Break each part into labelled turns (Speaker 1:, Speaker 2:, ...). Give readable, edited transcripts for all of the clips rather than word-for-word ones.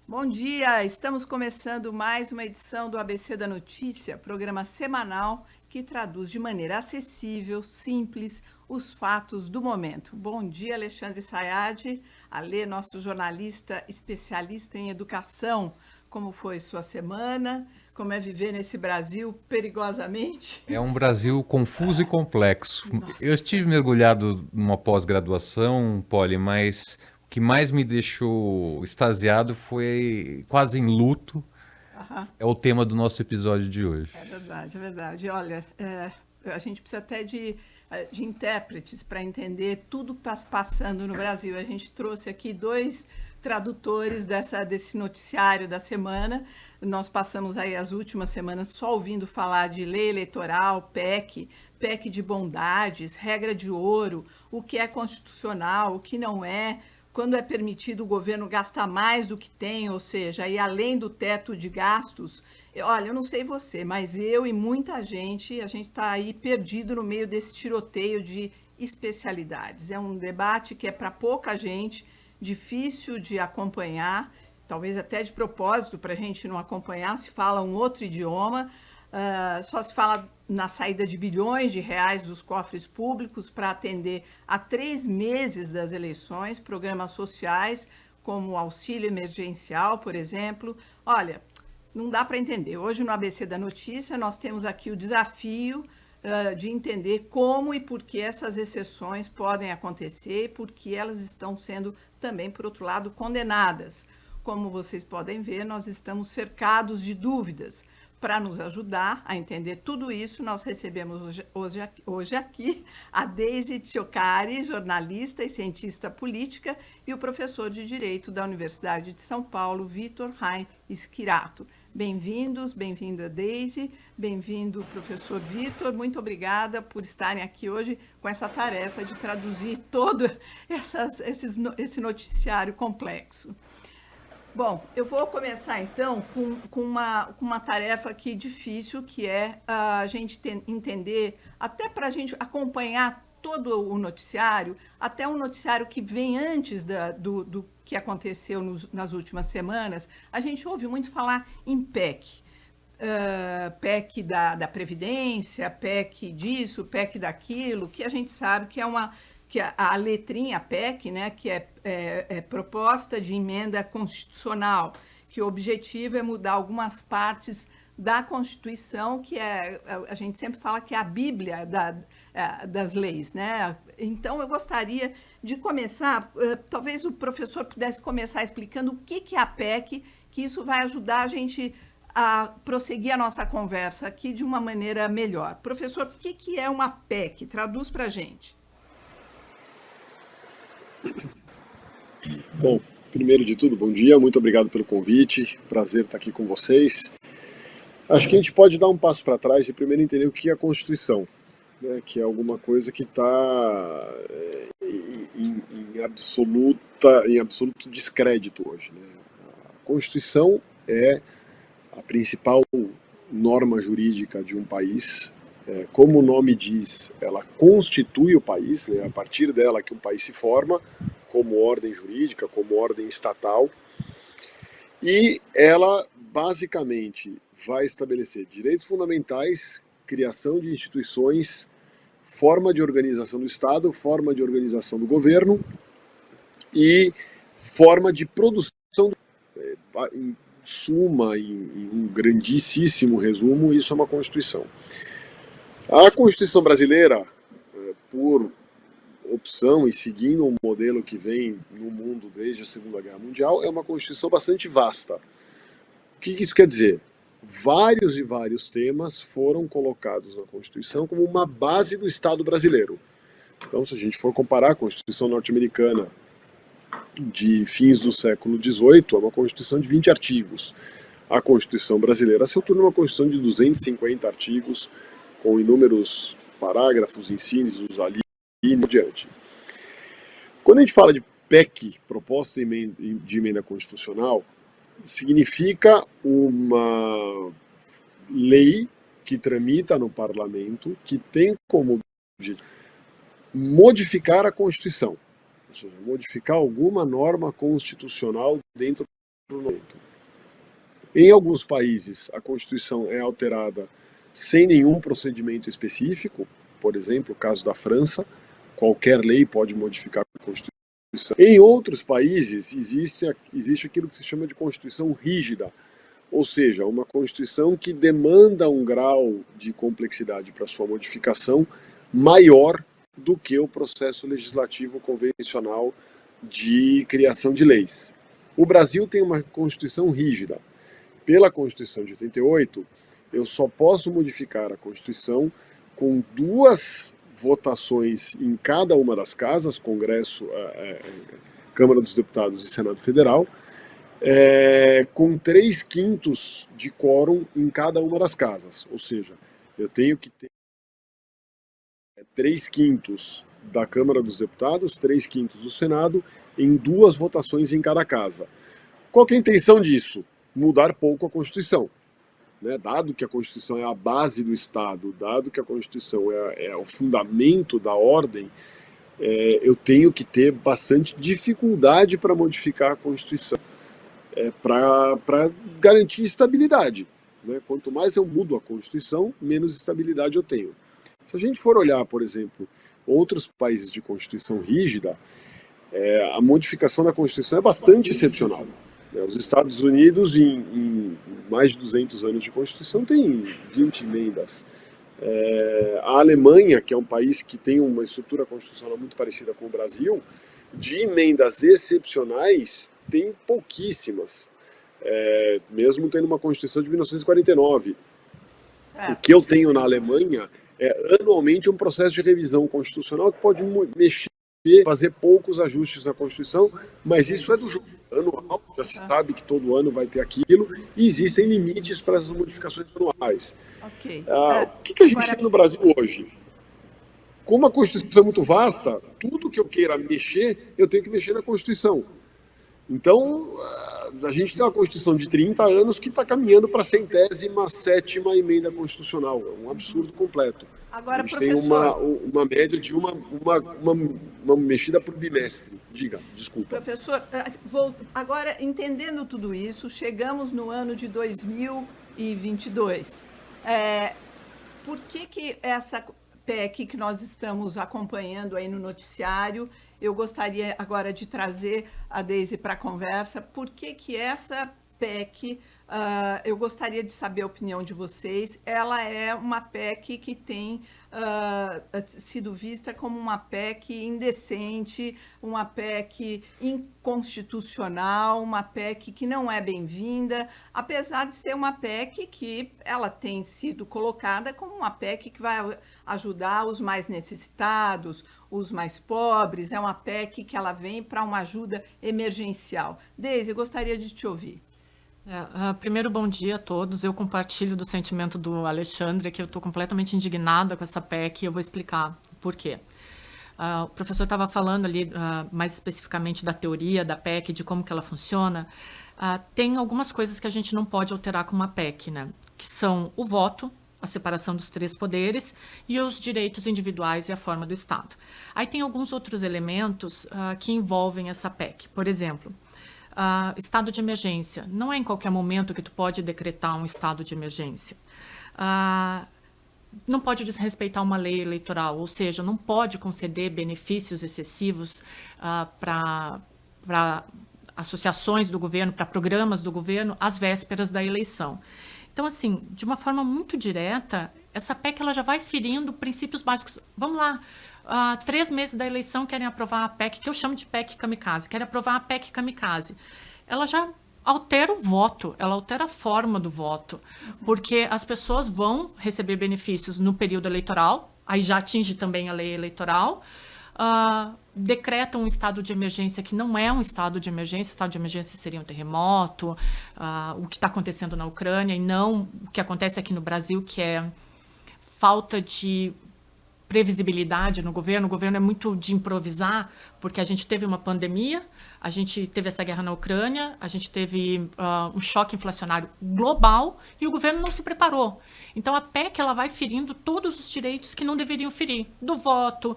Speaker 1: Bom dia, estamos começando mais uma edição do ABC da Notícia, programa semanal que traduz de maneira acessível, simples, os fatos do momento. Bom dia, Alexandre Sayad, Alê, nosso jornalista especialista em educação. Como foi sua semana? Como é viver nesse Brasil perigosamente?
Speaker 2: É um Brasil confuso e complexo. Eu
Speaker 1: Nossa.
Speaker 2: estive mergulhado numa pós-graduação, Poli, mas o que mais me deixou extasiado foi quase em luto.
Speaker 1: Aham.
Speaker 2: É o tema do nosso episódio de hoje.
Speaker 1: É verdade, é verdade. Olha, a gente precisa até de intérpretes para entender tudo que está se passando no Brasil. A gente trouxe aqui dois tradutores desse noticiário da semana. Nós passamos aí as últimas semanas só ouvindo falar de lei eleitoral, PEC de bondades, regra de ouro, o que é constitucional, o que não é, quando é permitido o governo gastar mais do que tem, ou seja, ir além do teto de gastos. Olha, eu não sei você, mas eu e muita gente, a gente está aí perdido no meio desse tiroteio de especialidades. É um debate que é para pouca gente, difícil de acompanhar, talvez até de propósito para a gente não acompanhar, se fala um outro idioma, só se fala na saída de bilhões de reais dos cofres públicos para atender a 3 meses das eleições, programas sociais como o auxílio emergencial, por exemplo. Olha, não dá para entender. Hoje no ABC da Notícia nós temos aqui o desafio de entender como e por que essas exceções podem acontecer e por que elas estão sendo também, por outro lado, condenadas. Como vocês podem ver, nós estamos cercados de dúvidas. Para nos ajudar a entender tudo isso, nós recebemos hoje aqui a Deise Tchocari, jornalista e cientista política, e o professor de Direito da Universidade de São Paulo, Vitor Rain Schirato. Bem-vindos, bem-vinda Deise, bem-vindo professor Vitor, muito obrigada por estarem aqui hoje com essa tarefa de traduzir todo esse noticiário complexo. Bom, eu vou começar então com uma tarefa aqui difícil, que é a gente entender, até para a gente acompanhar todo o noticiário, até um noticiário que vem antes do que aconteceu nas últimas semanas, a gente ouve muito falar em PEC. PEC da Previdência, PEC disso, PEC daquilo, que a gente sabe que é que a letrinha PEC, né, que é proposta de emenda constitucional, que o objetivo é mudar algumas partes da Constituição, que a gente sempre fala que é a Bíblia das leis, né? Então eu gostaria de começar, talvez o professor pudesse começar explicando o que é a PEC, que isso vai ajudar a gente a prosseguir a nossa conversa aqui de uma maneira melhor. Professor, o que é uma PEC? Traduz para a gente.
Speaker 3: Bom, primeiro de tudo, bom dia, muito obrigado pelo convite, prazer estar aqui com vocês. Acho que a gente pode dar um passo para trás e primeiro entender o que é a Constituição, né, que é alguma coisa que está em absoluto descrédito hoje. Né? A Constituição é a principal norma jurídica de um país. Como o nome diz, ela constitui o país, né, a partir dela que o país se forma, como ordem jurídica, como ordem estatal, e ela basicamente vai estabelecer direitos fundamentais, criação de instituições, forma de organização do Estado, forma de organização do governo e forma de produção. Em suma, em um grandíssimo resumo, isso é uma Constituição. A Constituição brasileira, por opção e seguindo um modelo que vem no mundo desde a Segunda Guerra Mundial, é uma Constituição bastante vasta. O que isso quer dizer? Vários e vários temas foram colocados na Constituição como uma base do Estado brasileiro. Então, se a gente for comparar a Constituição norte-americana de fins do século XVIII, é uma Constituição de 20 artigos. A Constituição brasileira se torna uma Constituição de 250 artigos, com inúmeros parágrafos, incisos ali e em diante. Quando a gente fala de PEC, proposta de emenda constitucional, significa uma lei que tramita no parlamento, que tem como objetivo modificar a Constituição, ou seja, modificar alguma norma constitucional dentro momento. Em alguns países, a Constituição é alterada sem nenhum procedimento específico, por exemplo, o caso da França, qualquer lei pode modificar a Constituição. Em outros países, existe aquilo que se chama de Constituição rígida, ou seja, uma Constituição que demanda um grau de complexidade para sua modificação maior do que o processo legislativo convencional de criação de leis. O Brasil tem uma Constituição rígida. Pela Constituição de 88, eu só posso modificar a Constituição com 2 votações em cada uma das casas, Congresso, Câmara dos Deputados e Senado Federal, com 3/5 de quórum em cada uma das casas. Ou seja, eu tenho que ter 3/5 da Câmara dos Deputados, 3/5 do Senado, em 2 votações em cada casa. Qual que é a intenção disso? Mudar pouco a Constituição. Né? Dado que a Constituição é a base do Estado, dado que a Constituição é o fundamento da ordem, eu tenho que ter bastante dificuldade para modificar a Constituição, para garantir estabilidade. Né? Quanto mais eu mudo a Constituição, menos estabilidade eu tenho. Se a gente for olhar, por exemplo, outros países de Constituição rígida, a modificação da Constituição é bastante excepcional. Os Estados Unidos, em mais de 200 anos de Constituição, tem 20 emendas. A Alemanha, que é um país que tem uma estrutura constitucional muito parecida com o Brasil, de emendas excepcionais, tem pouquíssimas, mesmo tendo uma Constituição de 1949. O que eu tenho na Alemanha é anualmente um processo de revisão constitucional que pode mexer, fazer poucos ajustes na Constituição, mas isso é do jogo anual, já se sabe que todo ano vai ter aquilo, e existem limites para essas modificações anuais.
Speaker 1: Okay.
Speaker 3: O que a gente tem no Brasil hoje? Como a Constituição é muito vasta, tudo que eu queira mexer, eu tenho que mexer na Constituição. Então, a gente tem uma Constituição de 30 anos que está caminhando para a 107ª emenda constitucional. É um absurdo completo.
Speaker 1: Agora,
Speaker 3: a gente
Speaker 1: professor,
Speaker 3: tem uma média de uma mexida por bimestre. Diga, desculpa.
Speaker 1: Professor, agora, entendendo tudo isso, chegamos no ano de 2022. Por que essa PEC que nós estamos acompanhando aí no noticiário, eu gostaria agora de trazer a Deise para a conversa, por que essa PEC, eu gostaria de saber a opinião de vocês, ela é uma PEC que tem sido vista como uma PEC indecente, uma PEC inconstitucional, uma PEC que não é bem-vinda, apesar de ser uma PEC que ela tem sido colocada como uma PEC que vai ajudar os mais necessitados, os mais pobres, é uma PEC que ela vem para uma ajuda emergencial. Deise, eu gostaria de te ouvir.
Speaker 4: Primeiro, bom dia a todos. Eu compartilho do sentimento do Alexandre, que eu estou completamente indignada com essa PEC e eu vou explicar por quê. O professor estava falando ali mais especificamente da teoria da PEC, de como que ela funciona. Tem algumas coisas que a gente não pode alterar com uma PEC, né? Que são o voto, a separação dos 3 poderes e os direitos individuais e a forma do Estado. Aí tem alguns outros elementos que envolvem essa PEC. Por exemplo, estado de emergência. Não é em qualquer momento que tu pode decretar um estado de emergência. Não pode desrespeitar uma lei eleitoral, ou seja, não pode conceder benefícios excessivos para associações do governo, para programas do governo, às vésperas da eleição. Então, assim, de uma forma muito direta, essa PEC ela já vai ferindo princípios básicos. Vamos lá. 3 meses da eleição querem aprovar a PEC, que eu chamo de PEC kamikaze, querem aprovar a PEC kamikaze. Ela já altera o voto, ela altera a forma do voto, porque as pessoas vão receber benefícios no período eleitoral, aí já atinge também a lei eleitoral, decretam um estado de emergência que não é um estado de emergência seria um terremoto, o que está acontecendo na Ucrânia, e não o que acontece aqui no Brasil, que é falta de previsibilidade no governo. O governo é muito de improvisar, porque a gente teve uma pandemia, a gente teve essa guerra na Ucrânia, a gente teve um choque inflacionário global e o governo não se preparou. Então a PEC ela vai ferindo todos os direitos que não deveriam ferir, do voto,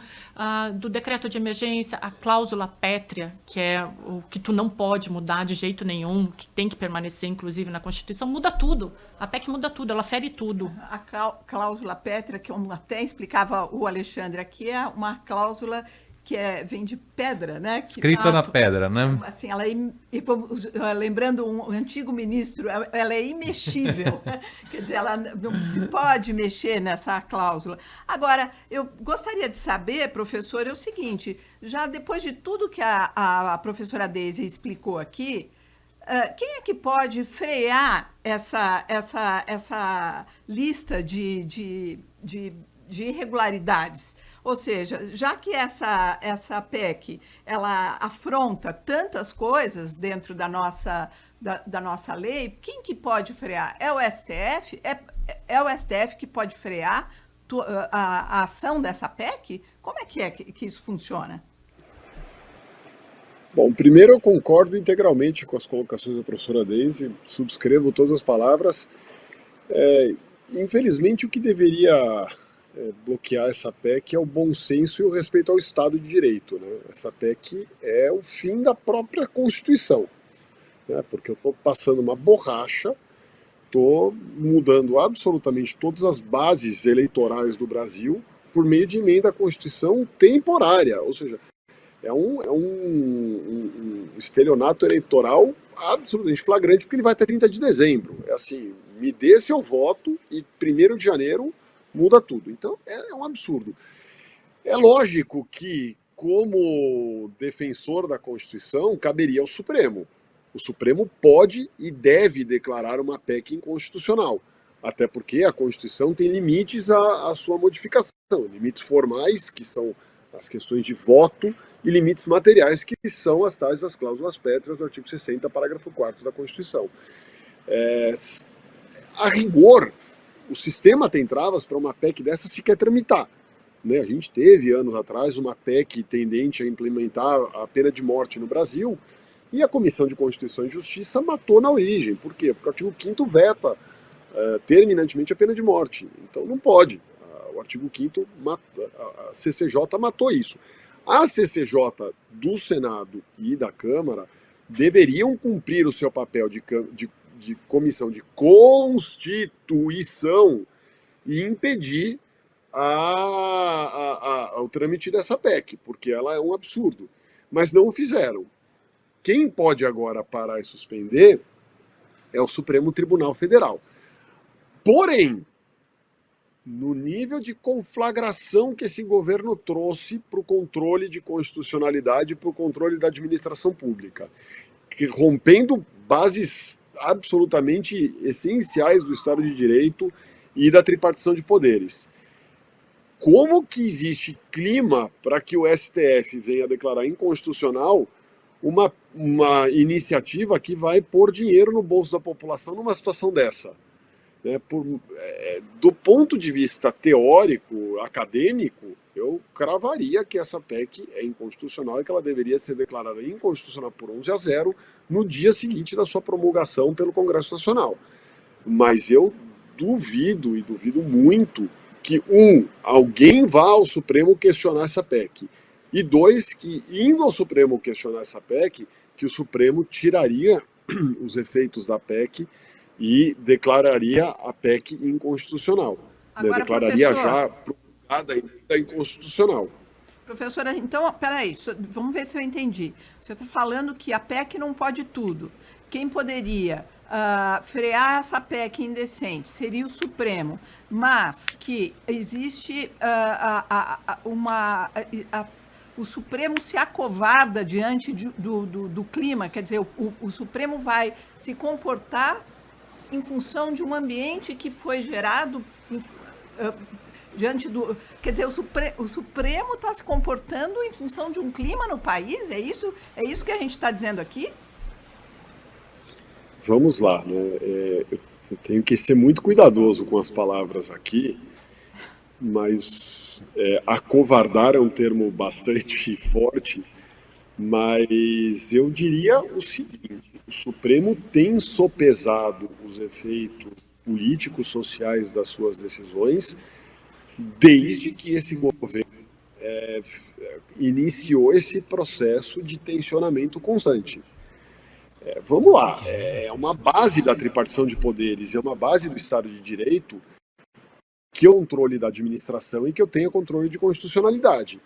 Speaker 4: do decreto de emergência, a cláusula pétrea, que é o que tu não pode mudar de jeito nenhum, que tem que permanecer inclusive na Constituição, muda tudo. A PEC muda tudo, ela fere tudo.
Speaker 1: A cláusula pétrea, que até explicava o Alexandre aqui, é uma cláusula que vem de pedra, né?
Speaker 2: Escrita na pedra, né?
Speaker 1: Assim, lembrando um antigo ministro, ela é imexível. Quer dizer, ela não se pode mexer nessa cláusula. Agora, eu gostaria de saber, professor, é o seguinte, já depois de tudo que a professora Deise explicou aqui, quem é que pode frear essa lista de irregularidades? Ou seja, já que essa PEC ela afronta tantas coisas dentro da nossa lei, quem que pode frear? É o STF? É o STF que pode frear a ação dessa PEC? Como é que isso funciona?
Speaker 3: Bom, primeiro eu concordo integralmente com as colocações da professora Deise, subscrevo todas as palavras. Infelizmente, o que deveria bloquear essa PEC é o bom senso e o respeito ao Estado de Direito, né? Essa PEC é o fim da própria Constituição, né? Porque eu estou passando uma borracha, estou mudando absolutamente todas as bases eleitorais do Brasil por meio de emenda à Constituição temporária, ou seja, é um estelionato eleitoral absolutamente flagrante, porque ele vai até 30 de dezembro. É assim, me dê seu voto e 1º de janeiro muda tudo. Então, é um absurdo. É lógico que, como defensor da Constituição, caberia ao Supremo. O Supremo pode e deve declarar uma PEC inconstitucional, até porque a Constituição tem limites à sua modificação, limites formais, que são as questões de voto, e limites materiais, que são as tais das cláusulas pétreas do artigo 60, parágrafo 4º da Constituição. A rigor, o sistema tem travas para uma PEC dessa sequer tramitar, né? A gente teve, anos atrás, uma PEC tendente a implementar a pena de morte no Brasil, e a Comissão de Constituição e Justiça matou na origem. Por quê? Porque o artigo 5º veta terminantemente a pena de morte. Então não pode. O artigo 5º, a CCJ matou isso. A CCJ do Senado e da Câmara deveriam cumprir o seu papel de comissão de constituição e impedir o trâmite dessa PEC, porque ela é um absurdo. Mas não o fizeram. Quem pode agora parar e suspender é o Supremo Tribunal Federal. Porém, no nível de conflagração que esse governo trouxe para o controle de constitucionalidade, para o controle da administração pública, rompendo bases absolutamente essenciais do Estado de Direito e da tripartição de poderes. Como que existe clima para que o STF venha declarar inconstitucional uma iniciativa que vai pôr dinheiro no bolso da população numa situação dessa? Do ponto de vista teórico, acadêmico, eu cravaria que essa PEC é inconstitucional e que ela deveria ser declarada inconstitucional por 11-0 no dia seguinte da sua promulgação pelo Congresso Nacional. Mas eu duvido, e duvido muito, que, alguém vá ao Supremo questionar essa PEC, e 2, que indo ao Supremo questionar essa PEC, que o Supremo tiraria os efeitos da PEC e declararia a PEC inconstitucional.
Speaker 1: Agora,
Speaker 3: declararia
Speaker 1: professor,
Speaker 3: já promulgada ainda inconstitucional.
Speaker 1: Professora, então, peraí, vamos ver se eu entendi. Você está falando que a PEC não pode tudo. Quem poderia frear essa PEC indecente seria o Supremo, mas que existe o Supremo se acovarda diante do clima, quer dizer, o Supremo vai se comportar em função de um ambiente que foi gerado diante do... Quer dizer, o Supremo está se comportando em função de um clima no país? É isso que a gente está dizendo aqui?
Speaker 3: Vamos lá, né? Eu tenho que ser muito cuidadoso com as palavras aqui, mas acovardar é um termo bastante forte. Mas eu diria o seguinte: o Supremo tem sopesado os efeitos políticos sociais das suas decisões desde que esse governo iniciou esse processo de tensionamento constante. Vamos lá, é uma base da tripartição de poderes, é uma base do Estado de Direito que eu controle da administração e que eu tenha controle de constitucionalidade.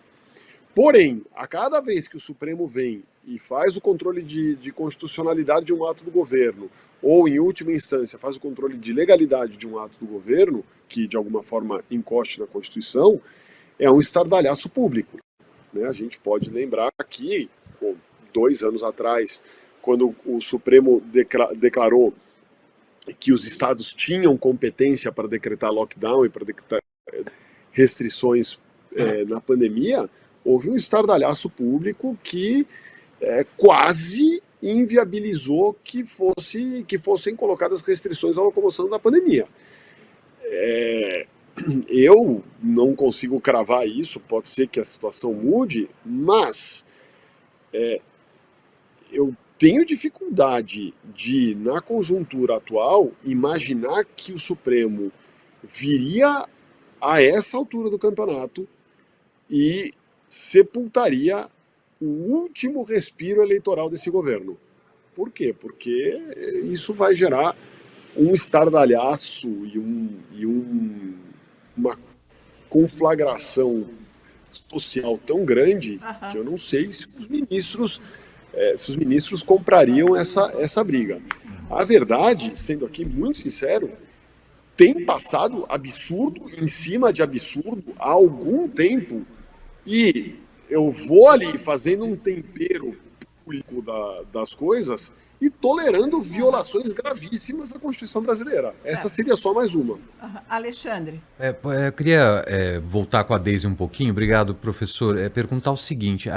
Speaker 3: Porém, a cada vez que o Supremo vem e faz o controle de constitucionalidade de um ato do governo, ou, em última instância, faz o controle de legalidade de um ato do governo, que de alguma forma encoste na Constituição, é um estardalhaço público. Né? A gente pode lembrar que, 2 anos atrás, quando o Supremo declarou que os estados tinham competência para decretar lockdown e para decretar restrições na pandemia, houve um estardalhaço público que quase inviabilizou que fossem colocadas restrições à locomoção da pandemia. Eu não consigo cravar isso, pode ser que a situação mude, mas eu tenho dificuldade de, na conjuntura atual, imaginar que o Supremo viria a essa altura do campeonato e sepultaria o último respiro eleitoral desse governo. Por quê? Porque isso vai gerar um estardalhaço e uma conflagração social tão grande que eu não sei se os ministros comprariam essa briga. A verdade, sendo aqui muito sincero, tem passado absurdo em cima de absurdo há algum tempo, e eu vou ali fazendo um tempero público das coisas e tolerando violações gravíssimas da Constituição brasileira. Essa seria só mais uma.
Speaker 1: Alexandre.
Speaker 2: Eu queria voltar com a Deise um pouquinho, obrigado, professor, perguntar o seguinte: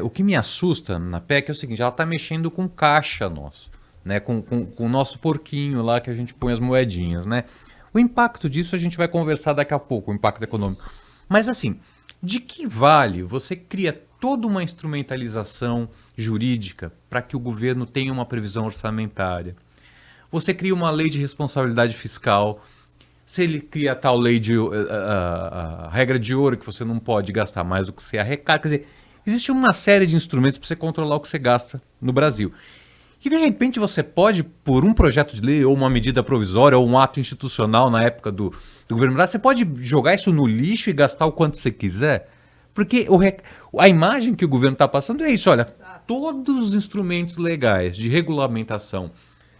Speaker 2: o que me assusta na PEC é o seguinte, ela está mexendo com caixa nosso, né, com o nosso porquinho lá que a gente põe as moedinhas, né? O impacto disso a gente vai conversar daqui a pouco, o impacto econômico. Mas assim, de que vale você cria toda uma instrumentalização jurídica para que o governo tenha uma previsão orçamentária? Você cria uma lei de responsabilidade fiscal, se ele cria a tal lei a regra de ouro, que você não pode gastar mais do que você arrecada, quer dizer, existe uma série de instrumentos para você controlar o que você gasta no Brasil. E de repente você pode, por um projeto de lei, ou uma medida provisória, ou um ato institucional na época do governo brasileiro, você pode jogar isso no lixo e gastar o quanto você quiser? Porque a imagem que o governo está passando é isso, olha, todos os instrumentos legais de regulamentação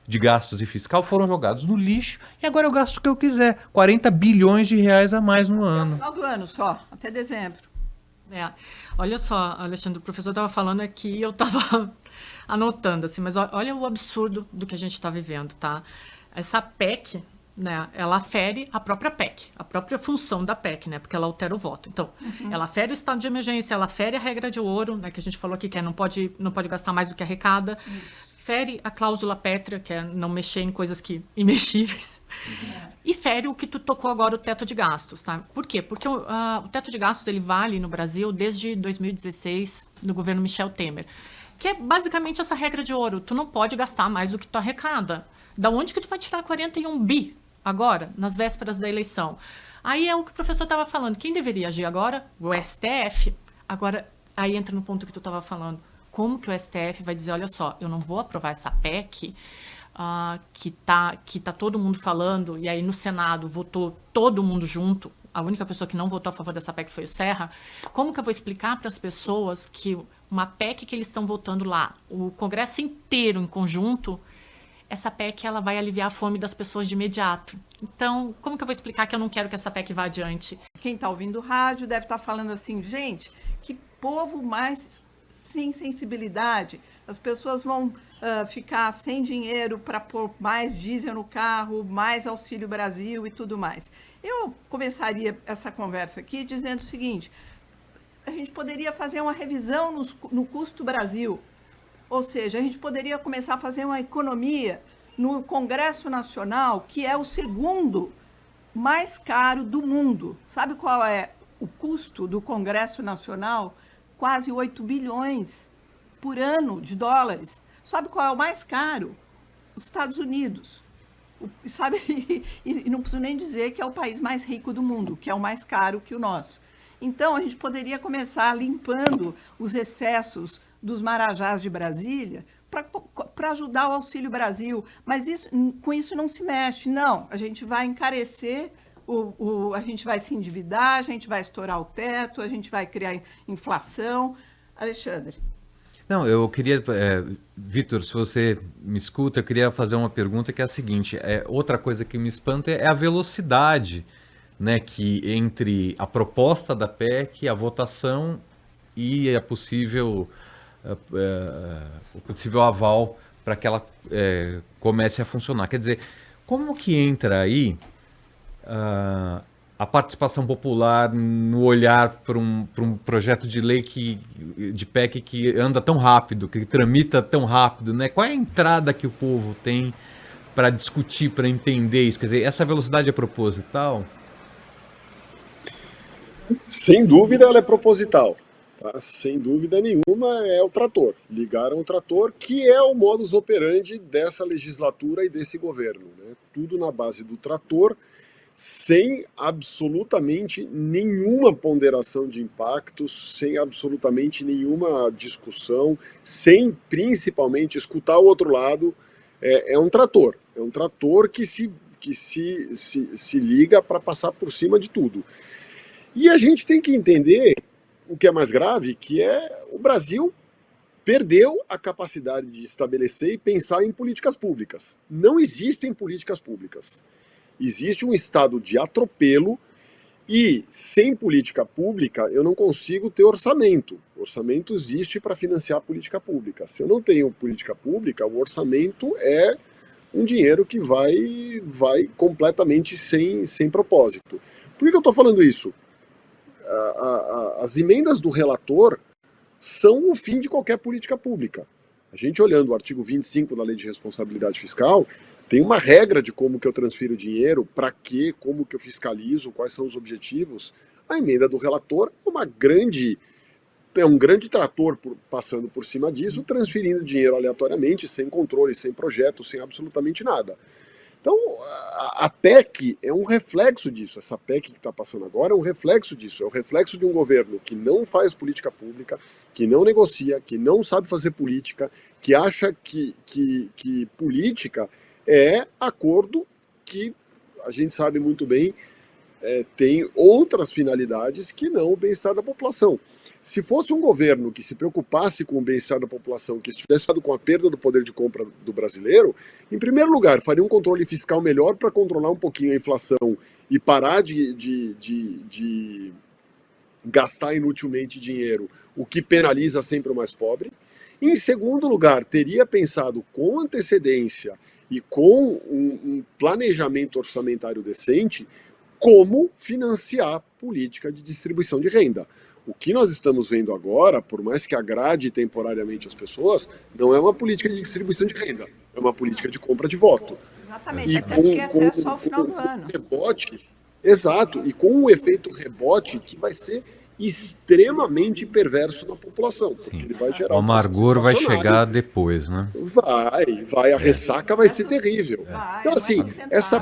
Speaker 2: de gastos e fiscal foram jogados no lixo e agora eu gasto o que eu quiser, 40 bilhões de reais a mais no ano.
Speaker 1: No final do ano só, até dezembro.
Speaker 4: Olha só, Alexandre, o professor estava falando aqui, eu estava anotando, assim, mas olha o absurdo do que a gente está vivendo, tá? Essa PEC, né, ela afere a própria PEC, a própria função da PEC, né, porque ela altera o voto. Então, ela afere o estado de emergência, ela afere a regra de ouro, né, que a gente falou aqui, que não pode gastar mais do que arrecada, fere a cláusula pétrea, que é não mexer em coisas imexíveis, e fere o que tu tocou agora, o teto de gastos, tá? Por quê? Porque o teto de gastos, ele vale no Brasil desde 2016, no governo Michel Temer, que é basicamente essa regra de ouro, tu não pode gastar mais do que tu arrecada. Da onde que tu vai tirar 41 bi agora, nas vésperas da eleição? Aí é o que o professor estava falando. Quem deveria agir agora? O STF. Agora, aí entra no ponto que tu estava falando. Como que o STF vai dizer, olha só, eu não vou aprovar essa PEC que tá todo mundo falando, e aí no Senado votou todo mundo junto, a única pessoa que não votou a favor dessa PEC foi o Serra. Como que eu vou explicar para as pessoas que uma PEC que eles estão votando lá, o Congresso inteiro em conjunto, essa PEC ela vai aliviar a fome das pessoas de imediato? Então, como que eu vou explicar que eu não quero que essa PEC vá adiante?
Speaker 1: Quem está ouvindo o rádio deve estar falando assim, gente, que povo mais sem sensibilidade. As pessoas vão ficar sem dinheiro para pôr mais diesel no carro, mais Auxílio Brasil e tudo mais. Eu começaria essa conversa aqui dizendo o seguinte: a gente poderia fazer uma revisão no custo Brasil. Ou seja, a gente poderia começar a fazer uma economia no Congresso Nacional, que é o segundo mais caro do mundo. Sabe qual é o custo do Congresso Nacional? quase 8 bilhões por ano de dólares. Sabe qual é o mais caro? Os Estados Unidos. E não preciso nem dizer que é o país mais rico do mundo, que é o mais caro que o nosso. Então, a gente poderia começar limpando os excessos dos marajás de Brasília para ajudar o Auxílio Brasil. Mas com isso não se mexe. Não, a gente vai encarecer, a gente vai se endividar, a gente vai estourar o teto, a gente vai criar inflação. Alexandre.
Speaker 2: Não, eu queria, Vitor, se você me escuta, eu queria fazer uma pergunta que é a seguinte, outra coisa que me espanta é a velocidade, né, que entre a proposta da PEC, a votação e o possível aval para que ela comece a funcionar. Quer dizer, como que entra aí a participação popular no olhar para um projeto de lei de PEC que anda tão rápido, que tramita tão rápido, né? Qual é a entrada que o povo tem para discutir, para entender isso? Quer dizer, essa velocidade é proposital?
Speaker 3: Sem dúvida ela é proposital. Tá? Sem dúvida nenhuma é o trator. Ligaram o trator, que é o modus operandi dessa legislatura e desse governo. Né? Tudo na base do trator, sem absolutamente nenhuma ponderação de impactos, sem absolutamente nenhuma discussão, sem principalmente escutar o outro lado. É um trator que se liga para passar por cima de tudo. E a gente tem que entender o que é mais grave, que é o Brasil perdeu a capacidade de estabelecer e pensar em políticas públicas. Não existem políticas públicas. Existe um estado de atropelo e, sem política pública, eu não consigo ter orçamento. O orçamento existe para financiar a política pública. Se eu não tenho política pública, o orçamento é um dinheiro que vai completamente sem propósito. Por que eu estou falando isso? As emendas do relator são o fim de qualquer política pública. A gente olhando o artigo 25 da Lei de Responsabilidade Fiscal, tem uma regra de como que eu transfiro dinheiro, para quê, como que eu fiscalizo, quais são os objetivos. A emenda do relator é um grande trator passando por cima disso, transferindo dinheiro aleatoriamente, sem controle, sem projeto, sem absolutamente nada. Então, a PEC é um reflexo disso. Essa PEC que está passando agora é um reflexo disso. É um reflexo de um governo que não faz política pública, que não negocia, que não sabe fazer política, que acha que política é acordo que a gente sabe muito bem tem outras finalidades que não o bem-estar da população. Se fosse um governo que se preocupasse com o bem-estar da população, que estivesse preocupado com a perda do poder de compra do brasileiro, em primeiro lugar, faria um controle fiscal melhor para controlar um pouquinho a inflação e parar de gastar inutilmente dinheiro, o que penaliza sempre o mais pobre. Em segundo lugar, teria pensado com antecedência e com um planejamento orçamentário decente como financiar política de distribuição de renda. O que nós estamos vendo agora, por mais que agrade temporariamente as pessoas, não é uma política de distribuição de renda, é uma política de compra de voto.
Speaker 1: Exatamente, até porque até só o final do ano.
Speaker 3: Rebote, exato, e com um efeito rebote que vai ser extremamente perverso na população, porque ele vai gerar
Speaker 2: o amargor vai chegar depois, né?
Speaker 3: Vai, a ressaca vai ser terrível. Então, assim, essa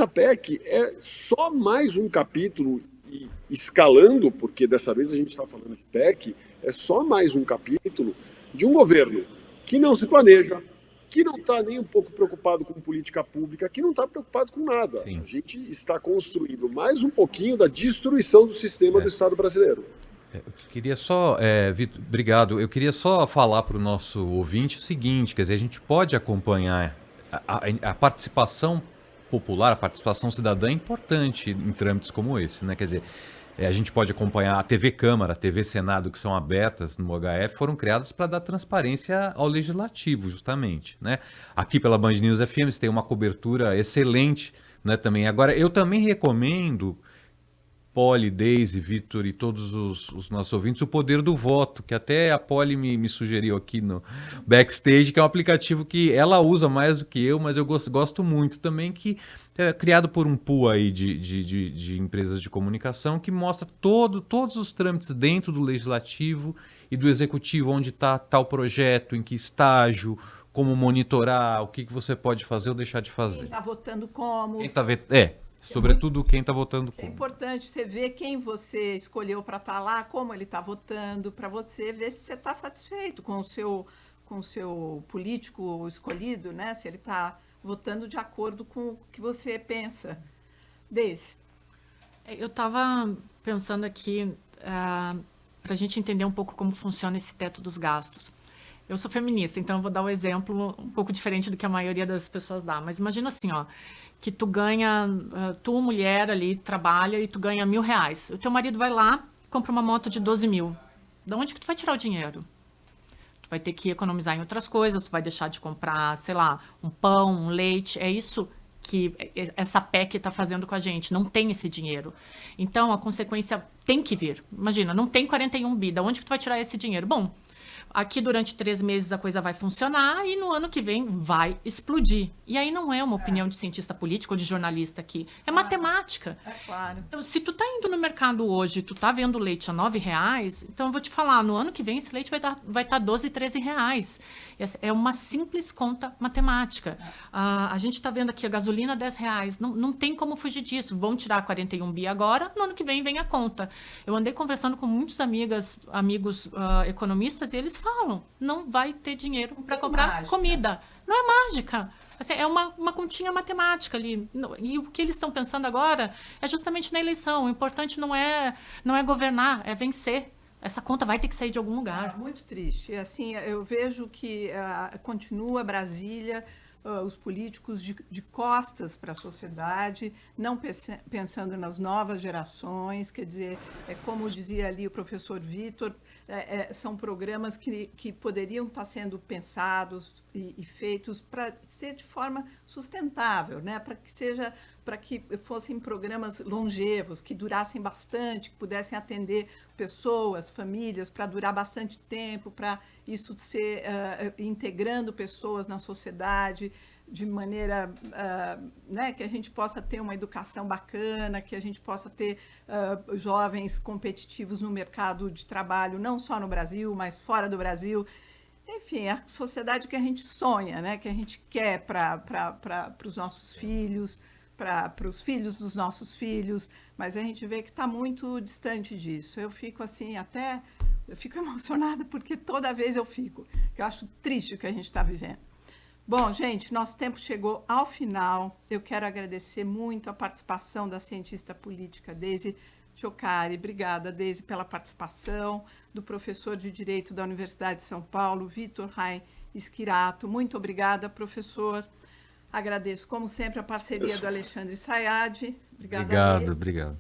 Speaker 3: PEC é só mais um capítulo, e escalando, porque dessa vez a gente está falando de PEC, é só mais um capítulo de um governo que não se planeja, que não está nem um pouco preocupado com política pública, que não está preocupado com nada. Sim. A gente está construindo mais um pouquinho da destruição do sistema do Estado brasileiro.
Speaker 2: Eu queria só, Vitor, obrigado, eu queria só falar para o nosso ouvinte o seguinte, quer dizer, a gente pode acompanhar a participação popular, a participação cidadã é importante em trâmites como esse, né? Quer dizer, a gente pode acompanhar a TV Câmara, a TV Senado, que são abertas no HF, foram criadas para dar transparência ao Legislativo, justamente, né? Aqui pela Band News FM você tem uma cobertura excelente, né, também. Agora, eu também recomendo Poli, Deise, Vitor e todos os nossos ouvintes o poder do voto, que até a Poli me sugeriu aqui no Backstage, que é um aplicativo que ela usa mais do que eu, mas eu gosto muito também, que é criado por um pool aí de empresas de comunicação, que mostra todos os trâmites dentro do Legislativo e do Executivo, onde está tal projeto, em que estágio, como monitorar, o que você pode fazer ou deixar de
Speaker 1: Quem
Speaker 2: fazer.
Speaker 1: está votando como.
Speaker 2: Quem tá sobretudo quem está votando
Speaker 1: É
Speaker 2: como.
Speaker 1: importante você ver quem você escolheu para estar lá, como ele está votando, para você ver se você está satisfeito com o seu político escolhido, né? Se ele está votando de acordo com o que você pensa. Deise.
Speaker 4: Eu estava pensando aqui para a gente entender um pouco como funciona esse teto dos gastos. Eu sou feminista, então eu vou dar um exemplo um pouco diferente do que a maioria das pessoas dá. Mas imagina assim, ó, que tu ganha, tu mulher ali trabalha e tu ganha R$1.000. O teu marido vai lá, compra uma moto de 12 mil. De onde que tu vai tirar o dinheiro? Tu vai ter que economizar em outras coisas, tu vai deixar de comprar, sei lá, um pão, um leite. É isso que essa PEC está fazendo com a gente. Não tem esse dinheiro. Então, a consequência tem que vir. Imagina, não tem 41 bi. Da onde que tu vai tirar esse dinheiro? Bom, aqui durante 3 meses a coisa vai funcionar e no ano que vem vai explodir. E aí não é uma opinião de cientista político ou de jornalista aqui. É matemática.
Speaker 1: É claro.
Speaker 4: Então, se tu tá indo no mercado hoje, tu tá vendo leite a R$9, então eu vou te falar, no ano que vem esse leite vai estar 12, 13 reais. Essa é uma simples conta matemática. A gente tá vendo aqui a gasolina R$10. Não tem como fugir disso. Vão tirar 41 bi agora, no ano que vem a conta. Eu andei conversando com muitos amigos economistas e eles falam, não vai ter dinheiro para comprar
Speaker 1: mágica.
Speaker 4: comida. Não é mágica. Assim, é uma continha matemática ali. E o que eles estão pensando agora é justamente na eleição. O importante não é governar, é vencer. Essa conta vai ter que sair de algum lugar.
Speaker 1: Muito triste. Assim, eu vejo que continua Brasília, os políticos de costas para a sociedade, não pensando nas novas gerações, quer dizer, como dizia ali o professor Vitor, são programas que poderiam estar sendo pensados e feitos para ser de forma sustentável, né? Para que fossem programas longevos, que durassem bastante, que pudessem atender pessoas, famílias, para durar bastante tempo, para isso ser integrando pessoas na sociedade de maneira né, que a gente possa ter uma educação bacana, que a gente possa ter jovens competitivos no mercado de trabalho, não só no Brasil, mas fora do Brasil. Enfim, a sociedade que a gente sonha, né, que a gente quer para os nossos filhos, para os filhos dos nossos filhos, mas a gente vê que está muito distante disso. Eu fico assim, eu fico emocionada porque toda vez eu acho triste o que a gente está vivendo. Bom, gente, nosso tempo chegou ao final. Eu quero agradecer muito a participação da cientista política Deise Ciocari. Obrigada, Deise, pela participação, do professor de Direito da Universidade de São Paulo, Vitor Raim Schirato. Muito obrigada, professor. Agradeço, como sempre, a parceria do Alexandre Sayad.
Speaker 2: Obrigado.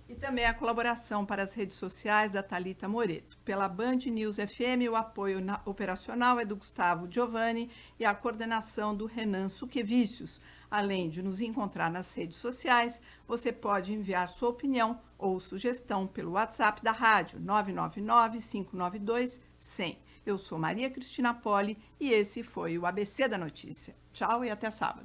Speaker 1: E também a colaboração para as redes sociais da Thalita Moreto. Pela Band News FM, o apoio operacional é do Gustavo Giovanni e a coordenação do Renan Suquevicius. Além de nos encontrar nas redes sociais, você pode enviar sua opinião ou sugestão pelo WhatsApp da rádio 999-592-100. Eu sou Maria Cristina Poli e esse foi o ABC da Notícia. Tchau e até sábado.